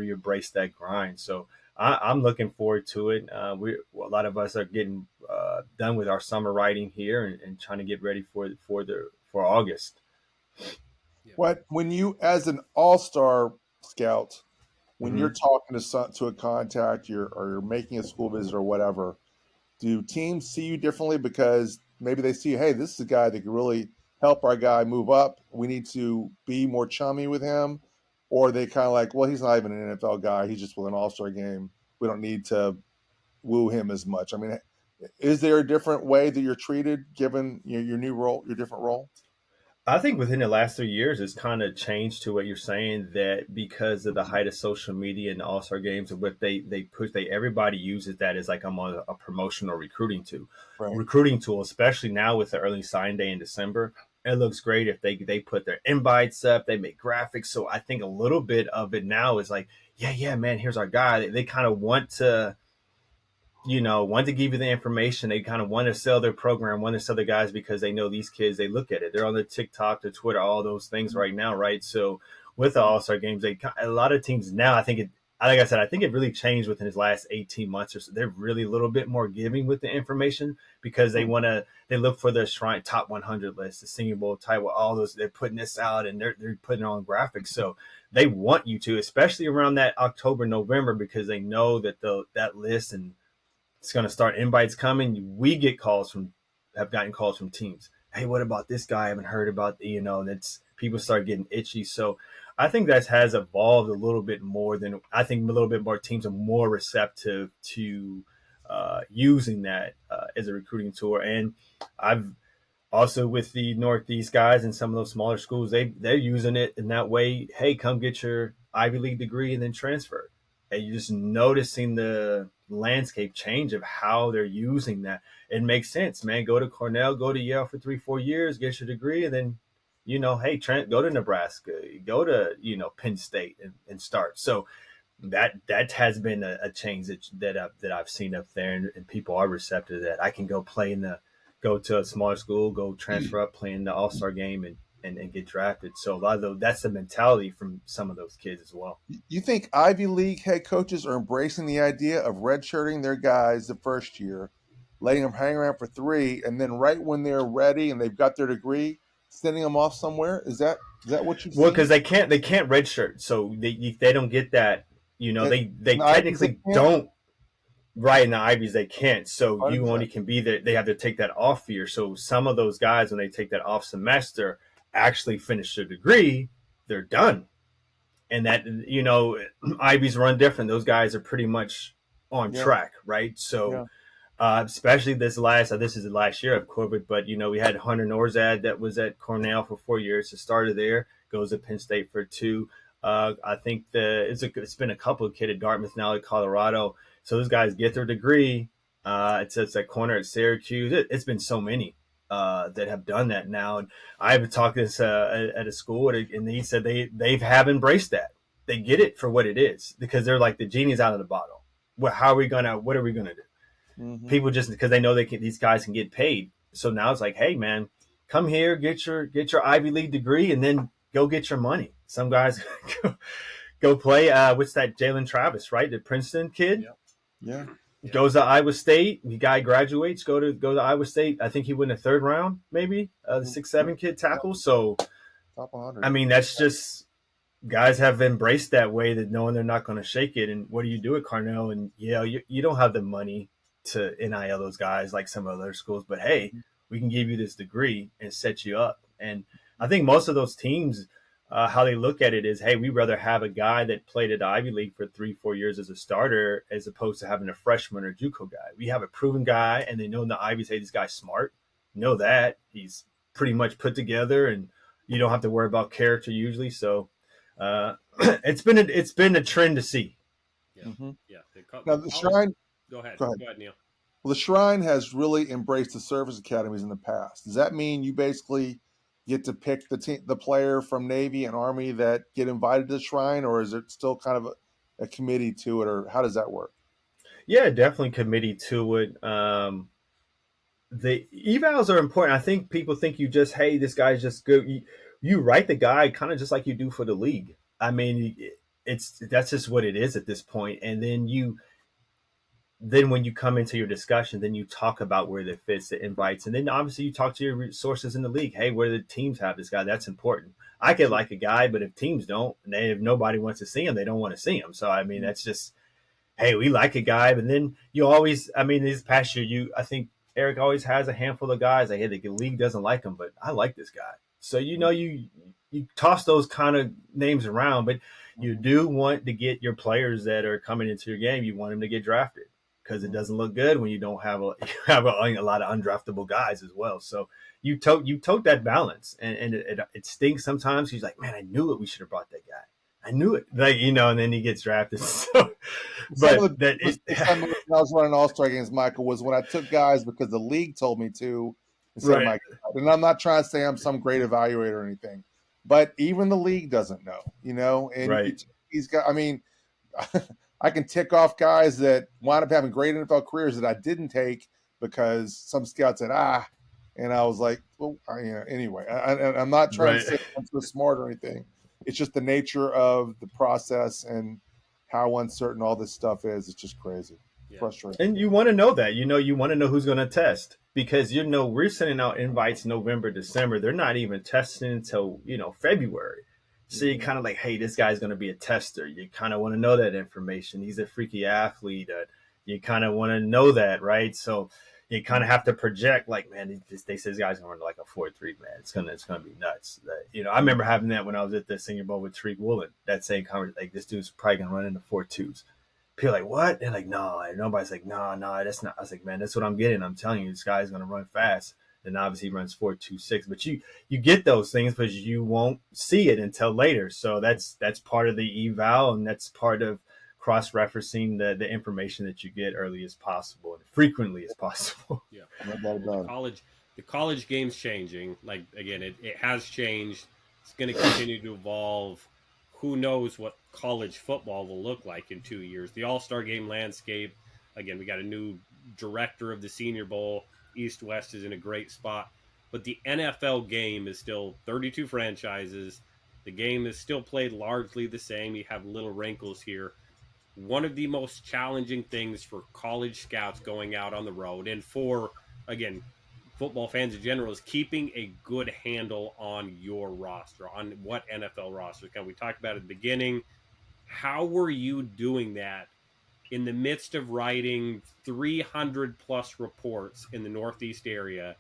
embrace that grind. So I'm looking forward to it. A lot of us are getting done with our summer writing here and trying to get ready for August. Yeah. What when you, as an all-star scout, when you're Mm-hmm. talking to a contact, or you're making a school visit or whatever, do teams see you differently because maybe they see, hey, this is a guy that could really help our guy move up. We need to be more chummy with him, or they kind of like, well, he's not even an NFL guy. He's just with an all-star game. We don't need to woo him as much. I mean, is there a different way that you're treated given your new role, your different role? I think within the last 3 years, it's kind of changed to what you're saying, that because of the height of social media and All Star games and what they push, everybody uses that as like a promotional Right. recruiting tool, especially now with the early sign day in December. It looks great if they put their invites up, they make graphics. So I think a little bit of it now is like, yeah, man, here's our guy. They kind of want to, want to give you the information. They kind of want to sell their program, want to sell the guys because they know these kids, they look at it. They're on the TikTok, the Twitter, all those things right now, right? So with the All-Star games, a lot of teams now, like I said, I think it really changed within his last 18 months or so. They're really a little bit more giving with the information because they look for the Shrine top 100 list, the Senior Bowl title, all those. They're putting this out and they're putting it on graphics. So they want you to, especially around that October, November, because they know that that list and it's going to start invites coming. Have gotten calls from teams. Hey, what about this guy? I haven't heard about, and it's people start getting itchy. So I think that has evolved a little bit more than I think a little bit more teams are more receptive to using that as a recruiting tool. And I've also with the Northeast guys and some of those smaller schools, they're using it in that way. Hey, come get your Ivy League degree and then transfer. And you're just noticing the landscape change of how they're using that. It makes sense, man. Go to Cornell, go to Yale for 3-4 years, get your degree, and then, hey, go to Nebraska, go to, Penn State and start. So that has been a change that I've seen up there, and people are receptive to that. I can go to a smaller school, go transfer up, play in the All Star game, and get drafted. So a lot of that's the mentality from some of those kids as well. You think Ivy League head coaches are embracing the idea of redshirting their guys the first year, letting them hang around for 3, and then right when they're ready and they've got their degree, sending them off somewhere? Is that what you've Well, seen? because they can't redshirt, so they don't get that. And They the Ivies they technically can't. don't. Right in the Ivies, they can't. So Why you is that? only can be there. They have to take that off year. So some of those guys, when they take that off semester, actually finish their degree, they're done. And that Ivies run different. Those guys are pretty much on Yeah, track, right? So yeah. especially this is the last year of COVID, but we had Hunter Norzad that was at Cornell for 4 years. The starter there goes to Penn State for 2. I think it's been a couple of kids at Dartmouth now at Colorado. So those guys get their degree. It's at corner at Syracuse. It's been so many that have done that now. And I've talked this at a school, and he said they have embraced that. They get it for what it is because they're like the genie's out of the bottle. What are we gonna do? Hmm. People just because they know these guys can get paid. So now it's like, hey man, come here, get your Ivy League degree, and then go get your money. Some guys go play. What's that? Jalen Travis, right? The Princeton kid. Yep. Yeah. Yeah. Goes to Iowa State. The guy graduates. Go to Iowa State. I think he went in the 3rd round, maybe the 6'7" kid tackle. So Top I 100. mean, that's just guys have embraced that way, that knowing they're not going to shake it. And what do you do at Cornell? And you don't have the money to NIL those guys like some other schools, but hey, we can give you this degree and set you up. And I think most of those teams, how they look at it is, hey, we'd rather have a guy that played at the Ivy League for 3-4 years as a starter as opposed to having a freshman or JUCO guy. We have a proven guy, and they know in the Ivy, hey, this guy's smart. Know that he's pretty much put together, and you don't have to worry about character usually. So it's been a trend to see. Yeah. Hmm. Yeah. Now The the college. Shrine. Go ahead. Go ahead. Go ahead, Neil. Well, the Shrine has really embraced the service academies in the past. Does that mean you basically get to pick the player from Navy and Army that get invited to the Shrine, or is it still kind of a committee to it, or how does that work? Yeah, definitely committee to it. The evals are important. I think people think you just, hey, this guy's just good. You write the guy kind of just like you do for the league. I mean, that's just what it is at this point. And then then when you come into your discussion, then you talk about where it fits, the invites, and then obviously you talk to your sources in the league. Hey, where the teams have this guy? That's important. I could like a guy, but if teams don't, and if nobody wants to see him, they don't want to see him. So I mean, that's just, hey, we like a guy, but then you always, I mean, this past year, I think Eric always has a handful of guys. Like, hey, the league doesn't like him, but I like this guy. So you toss those kind of names around, but you do want to get your players that are coming into your game. You want them to get drafted because it doesn't look good when you don't have you have a lot of undraftable guys as well. So you tote that balance, and it stinks sometimes. He's like, man, I knew it. We should have brought that guy. I knew it, like, and then he gets drafted. So, but that time I was running All-Star games, Michael, was when I took guys because the league told me to instead of my guy. And I'm not trying to say I'm some great evaluator or anything, but even the league doesn't know, and he's got. I mean, I can tick off guys that wound up having great NFL careers that I didn't take because some scout said and I was like, well, anyway, I'm not trying to say I'm so smart or anything. It's just the nature of the process and how uncertain all this stuff is. It's just crazy. Frustrating. And you want to know that. You want to know who's going to test because, we're sending out invites November, December. They're not even testing until, February. So you kind of like, hey, this guy's going to be a tester. You kind of want to know that information. He's a freaky athlete. You kind of want to know that, right? So you kind of have to project, like, man, they say this guy's going to run like a 4.3, man. It's gonna be nuts. I remember having that when I was at the Senior Bowl with Tariq Woolen. That same conversation, like, this dude's probably going to run into 4.2s. People are like, what? They're like, no. Nobody's like, no, that's not. I was like, man, that's what I'm getting. I'm telling you, this guy's going to run fast. And obviously he runs 4.26. But you get those things, but you won't see it until later. So that's part of the eval, and that's part of cross-referencing the information that you get early as possible and frequently as possible. Yeah. The college game's changing. Like, again, it has changed. It's going to continue to evolve. Who knows what college football will look like in 2 years? The All-Star game landscape, again, we got a new director of the Senior Bowl. East-West is in a great spot. But the NFL game is still 32 franchises. The game is still played largely the same. You have little wrinkles here. One of the most challenging things for college scouts going out on the road and for, again, football fans in general is keeping a good handle on your roster, on what NFL rosters. We talked about at the beginning. How were you doing that in the midst of writing 300 plus reports in the Northeast area?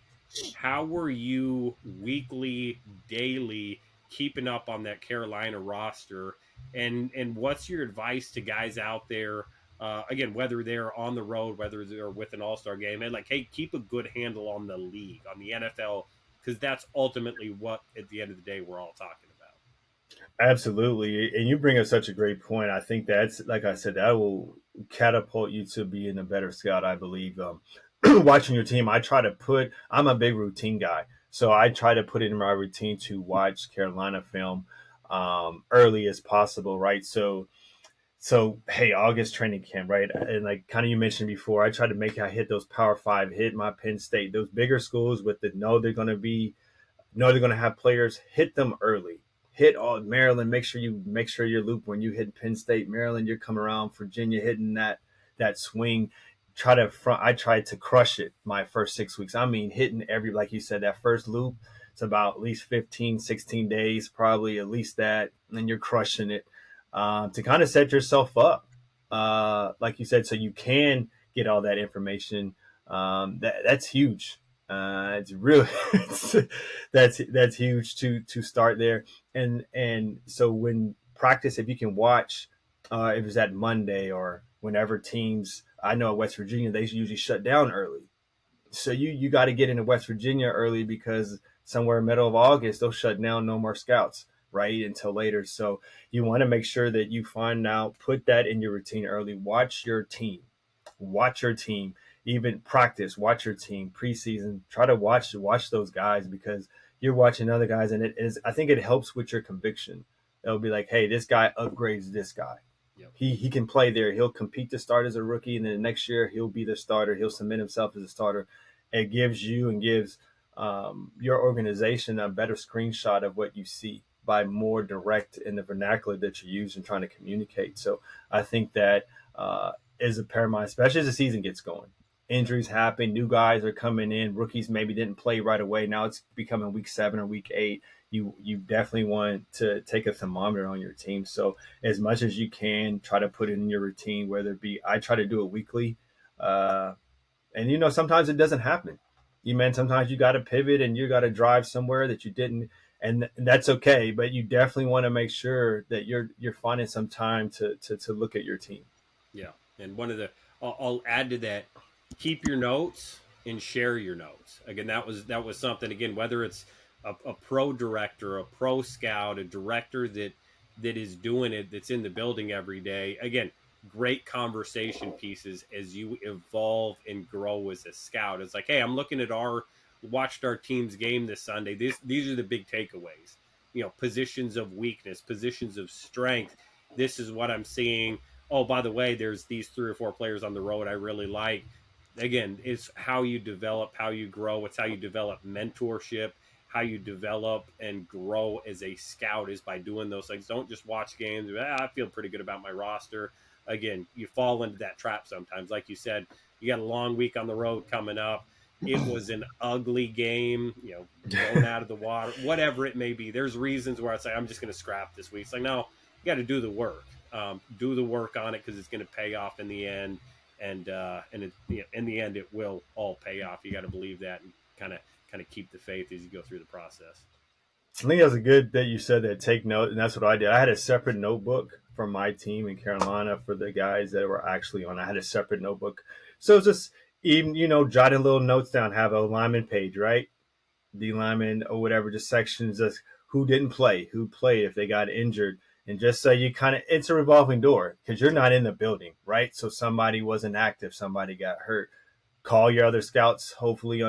How were you weekly, daily keeping up on that Carolina roster? And what's your advice to guys out there, again, whether they're on the road, whether they're with an all-star game, and like, hey, keep a good handle on the league, on the NFL, because that's ultimately what, at the end of the day, we're all talking about. Absolutely. And you bring up such a great point. I think that's, like I said, that will catapult you to being a better scout, I believe. Watching your team, I'm a big routine guy. So I try to put it in my routine to watch Carolina film early as possible, right? So hey, August training camp, right? And like kind of you mentioned before, I try to make I hit those Power 5, hit my Penn State, those bigger schools with they're going to have players, hit them early. Hit all Maryland, make sure you're looped when you hit Penn State, Maryland, you're coming around Virginia, hitting that swing. I tried to crush it my first 6 weeks. I mean, hitting like you said, that first loop, it's about at least 15, 16 days, probably at least that. And then you're crushing it to kind of set yourself up, like you said, so you can get all that information. That's huge. It's really that's huge to start there. And so when practice, if you can watch, if it's at Monday or whenever teams, I know at West Virginia, they usually shut down early. So you got to get into West Virginia early because somewhere in the middle of August, they'll shut down, no more scouts, right, until later. So you want to make sure that you find out, put that in your routine early. Watch your team, even practice, watch your team preseason, try to watch those guys because you're watching other guys. And I think it helps with your conviction. It'll be like, hey, this guy upgrades this guy. Yep. He can play there. He'll compete to start as a rookie, and then next year he'll be the starter. He'll submit himself as a starter. It gives you and gives your organization a better screenshot of what you see by more direct in the vernacular that you're using trying to communicate. So I think that is a paramount, especially as the season gets going. Injuries happen, new guys are coming in, rookies maybe didn't play right away. Now it's becoming week 7 or week 8. You definitely want to take a thermometer on your team. So as much as you can, try to put it in your routine, whether it be I try to do it weekly. And sometimes it doesn't happen. Sometimes you got to pivot and you got to drive somewhere that you didn't, and that's okay. But you definitely want to make sure that you're finding some time to look at your team. Yeah, and one of the I'll add to that: keep your notes and share your notes. Again, that was something. Again, whether it's a pro director, a pro scout, a director that is doing it, that's in the building every day. Again, great conversation pieces as you evolve and grow as a scout. It's like, hey, I'm looking at watched our team's game this Sunday. These are the big takeaways. Positions of weakness, positions of strength. This is what I'm seeing. Oh, by the way, there's these 3 or 4 players on the road I really like. Again, it's how you develop, how you grow. It's how you develop mentorship, how you develop and grow as a scout is by doing those things. Don't just watch games. I feel pretty good about my roster. Again, you fall into that trap sometimes. Like you said, you got a long week on the road coming up. It was an ugly game, blown out of the water, whatever it may be. There's reasons where I say, I'm just going to scrap this week. It's like, no, you got to do the work. Do the work on it because it's going to pay off in the end, and in the end, it will all pay off. You got to believe that and kind of keep the faith as you go through the process. I think that's a good that you said that. Take note, and that's what I did. I had a separate notebook for my team in Carolina for the guys that were actually on. I had a separate notebook, so it's just even jotting little notes down. Have a lineman page, right? D lineman or whatever, just sections of who didn't play, who played, if they got injured. And just so you it's a revolving door because you're not in the building, right? So somebody wasn't active, somebody got hurt. Call your other scouts, hopefully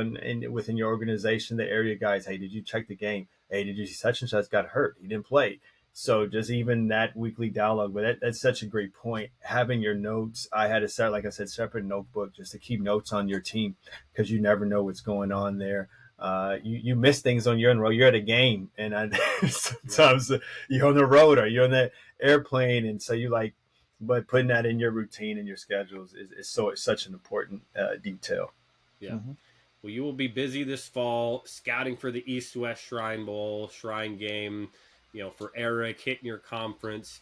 within your organization, the area guys. Hey, did you check the game? Hey, did you see such and such got hurt? He didn't play. So just even that weekly dialogue, but that's such a great point. Having your notes, I had a like I said, separate notebook just to keep notes on your team because you never know what's going on there. You miss things on your own road. You're at a game, and sometimes you're on the road or you're on that airplane, and so but putting that in your routine and your schedules is such an important detail. Yeah. Mm-hmm. Well, you will be busy this fall scouting for the East-West Shrine Bowl, Shrine game, for Eric, hitting your conference.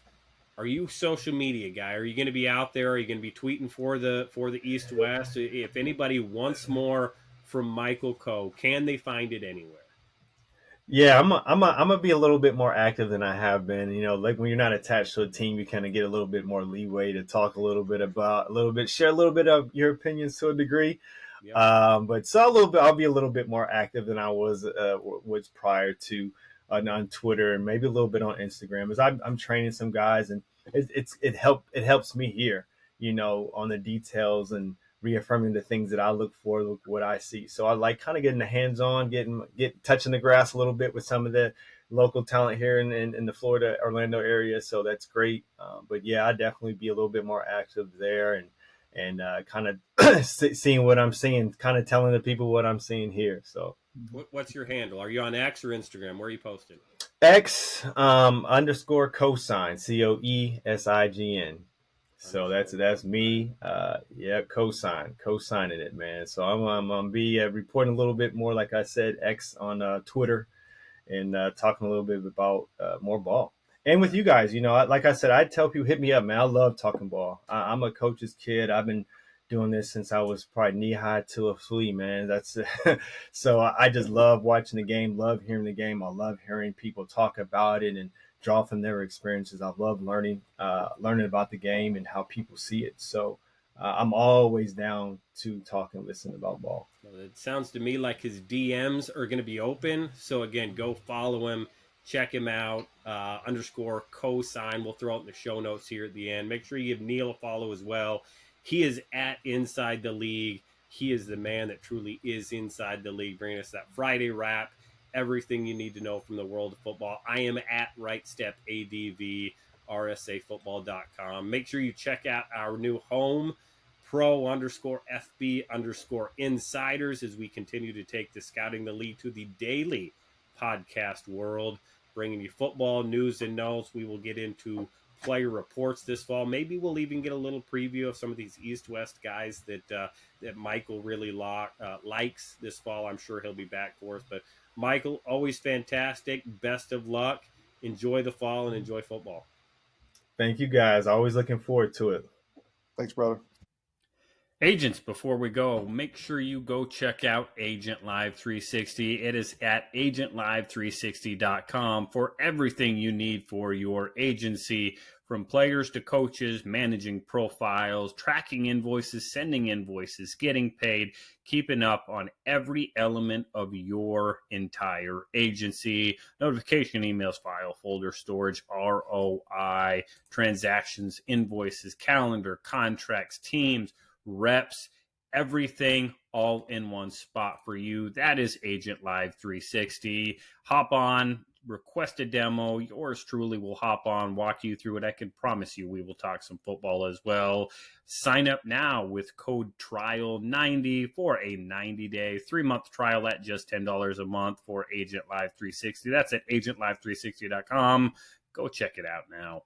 Are you a social media guy? Are you going to be out there? Are you going to be tweeting for the East-West? If anybody wants more from Michael Coe, can they find it anywhere? Yeah, I'm gonna be a little bit more active than I have been. Like when you're not attached to a team, you kind of get a little bit more leeway to talk share a little bit of your opinions to a degree. Yep. But so I'll be a little bit more active than I was prior to on Twitter and maybe a little bit on Instagram. As I'm training some guys, and it helps me here, on the details and reaffirming the things that I look for, what I see. So I like kind of getting the hands on, touching the grass a little bit with some of the local talent here in the Florida, Orlando area. So that's great. But yeah, I definitely be a little bit more active there and kind of seeing what I'm seeing, kind of telling the people what I'm seeing here. So what's your handle? Are you on X or Instagram? Where are you posting? X _cosine, COESIGN. So that's me. Co-signing it, man. So I'm gonna be reporting a little bit more, like I said, X on Twitter, and talking a little bit about more ball. And with you guys, like I said, I tell people, hit me up, man. I love talking ball. I'm a coach's kid. I've been doing this since I was probably knee high to a flea, man. That's so I just love watching the game, love hearing the game. I love hearing people talk about it and draw from their experiences. I love learning about the game and how people see it. So I'm always down to talk and listen about ball. Well, it sounds to me like his DMs are going to be open. So again, go follow him, check him out, _cosine. We'll throw it in the show notes here at the end. Make sure you give Neil a follow as well. He is at Inside the League. He is the man that truly is inside the league, bringing us that Friday wrap. Everything you need to know from the world of football. I am at RightStepADV, RSAFootball.com. Make sure you check out our new home, pro_FB_insiders, as we continue to take the Scouting the League to the daily podcast world, bringing you football news and notes. We will get into player reports this fall. Maybe we'll even get a little preview of some of these East-West guys that Michael really likes this fall. I'm sure he'll be back for us. But Michael, always fantastic. Best of luck. Enjoy the fall and enjoy football. Thank you, guys. Always looking forward to it. Thanks, brother. Agents, before we go, make sure you go check out Agent Live 360. It is at agentlive360.com for everything you need for your agency, from players to coaches, managing profiles, tracking invoices, sending invoices, getting paid, keeping up on every element of your entire agency. Notification emails, file folder storage, ROI, transactions, invoices, calendar, contracts, teams, reps, everything all in one spot for you. That is Agent Live 360. Hop on, request a demo. Yours truly will hop on, walk you through it. I can promise you we will talk some football as well. Sign up now with code TRIAL90 for a 90-day, 3-month trial at just $10 a month for Agent Live 360. That's at agentlive360.com. Go check it out now.